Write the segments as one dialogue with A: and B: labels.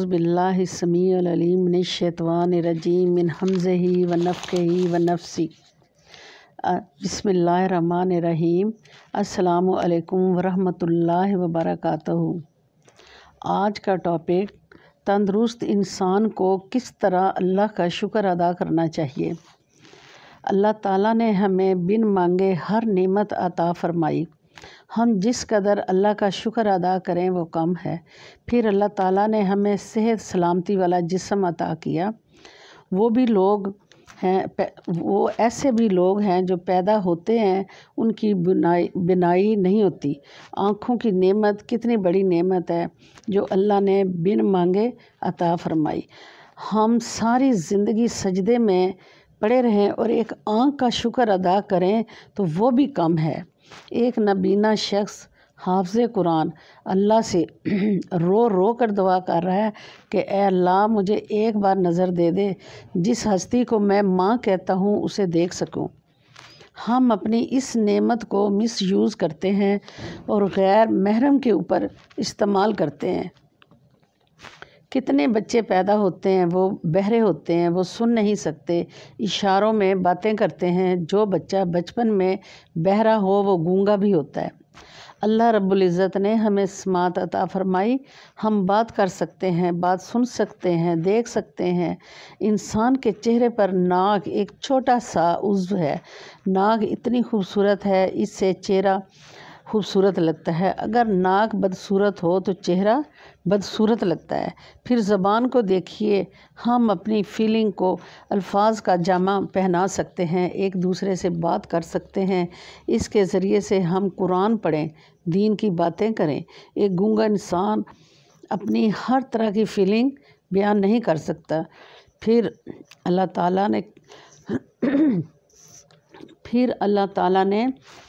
A: अऊज़ु बिल्लाहि समीउल अलीम मिनश्शैतानिर रजीम मिन हमज़िही व नफ़्ख़िही व नफ़्सी। बिस्मिल्लाहिर्रहमानिर्रहीम। अस्सलामु अलैकुम वरहमतुल्लाहि व बरकातहू। आज का टॉपिक तंदुरुस्त इंसान को किस तरह अल्लाह का शुक्र अदा करना चाहिए। अल्लाह ताला ने हमें बिन मांगे हर नेमत अता फरमाई। हम जिस कदर अल्लाह का शुक्र अदा करें वो कम है। फिर अल्लाह ताला ने हमें सेहत सलामती वाला जिस्म अता किया। वो ऐसे भी लोग हैं जो पैदा होते हैं उनकी बिनाई नहीं होती। आँखों की नेमत कितनी बड़ी नेमत है जो अल्लाह ने बिन मांगे अता फरमाई। हम सारी ज़िंदगी सजदे में पड़े रहें और एक आँख का शुक्र अदा करें तो वो भी कम है। एक नबीना शख्स हाफ़िज़ कुरान अल्लाह से रो रो कर दुआ कर रहा है कि ए अल्लाह मुझे एक बार नज़र दे दे, जिस हस्ती को मैं माँ कहता हूँ उसे देख सकूँ। हम अपनी इस नेमत को मिसयूज़ करते हैं और गैर महरम के ऊपर इस्तेमाल करते हैं। कितने बच्चे पैदा होते हैं वो बहरे होते हैं, वो सुन नहीं सकते, इशारों में बातें करते हैं। जो बच्चा बचपन में बहरा हो वो गूंगा भी होता है। अल्लाह रब्बुल इज़्ज़त ने हमें समात अता फरमाई। हम बात कर सकते हैं, बात सुन सकते हैं, देख सकते हैं। इंसान के चेहरे पर नाक एक छोटा सा उज़्व है। नाक इतनी खूबसूरत है, इससे चेहरा खूबसूरत लगता है। अगर नाक बदसूरत हो तो चेहरा बदसूरत लगता है। फिर ज़बान को देखिए, हम अपनी फीलिंग को अल्फाज का जामा पहना सकते हैं, एक दूसरे से बात कर सकते हैं। इसके ज़रिए से हम कुरान पढ़ें, दीन की बातें करें। एक गूंगा इंसान अपनी हर तरह की फीलिंग बयान नहीं कर सकता। फिर अल्लाह ताला ने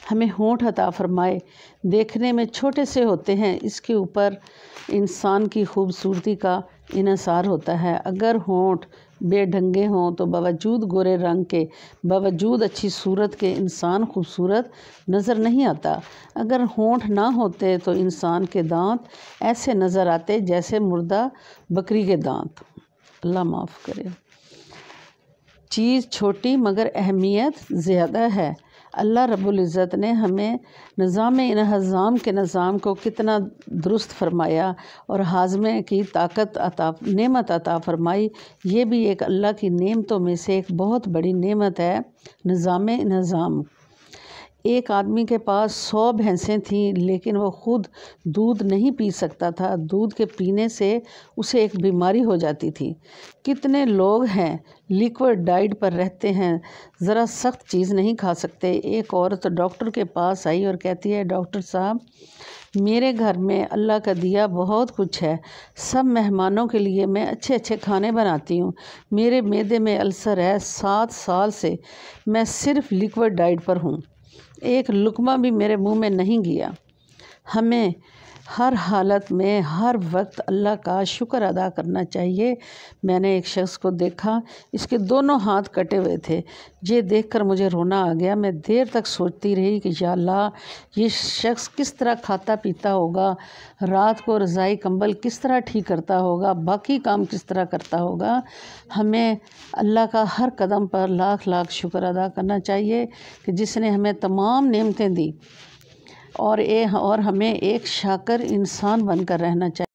A: हमें होंठ अता फरमाए। देखने में छोटे से होते हैं, इसके ऊपर इंसान की खूबसूरती का इन्हिसार होता है। अगर होंठ बेढंगे हों तो बावजूद गोरे रंग के, बावजूद अच्छी सूरत के इंसान खूबसूरत नज़र नहीं आता। अगर होंठ ना होते तो इंसान के दांत ऐसे नज़र आते जैसे मुर्दा बकरी के दांत। अल्लाह माफ़ करे। चीज़ छोटी मगर अहमियत ज़्यादा है। अल्लाह रब्बुल इज़्ज़त ने हमें निज़ाम के निज़ाम को कितना दुरुस्त फरमाया और हाज़मे की ताकत नेमत अता फरमाई। ये भी एक अल्लाह की नेमतों में से एक बहुत बड़ी नेमत है। निज़ाम। एक आदमी के पास 100 भैंसें थीं, लेकिन वो ख़ुद दूध नहीं पी सकता था। दूध के पीने से उसे एक बीमारी हो जाती थी। कितने लोग हैं लिक्विड डाइट पर रहते हैं, ज़रा सख्त चीज़ नहीं खा सकते। एक औरत डॉक्टर के पास आई और कहती है, डॉक्टर साहब मेरे घर में अल्लाह का दिया बहुत कुछ है, सब मेहमानों के लिए मैं अच्छे अच्छे खाने बनाती हूँ। मेरे मैदे में अल्सर है, 7 साल से मैं सिर्फ लिक्विड डाइट पर हूँ, एक लुक़मा भी मेरे मुंह में नहीं गया। हमें हर हालत में हर वक्त अल्लाह का शुक्र अदा करना चाहिए। मैंने एक शख्स को देखा, इसके दोनों हाथ कटे हुए थे। ये देखकर मुझे रोना आ गया। मैं देर तक सोचती रही कि या अल्लाह ये शख्स किस तरह खाता पीता होगा, रात को रज़ाई कंबल किस तरह ठीक करता होगा, बाकी काम किस तरह करता होगा। हमें अल्लाह का हर कदम पर लाख लाख शुक्र अदा करना चाहिए कि जिसने हमें तमाम नेमतें दी और हमें एक शाकर इंसान बनकर रहना चाहिए।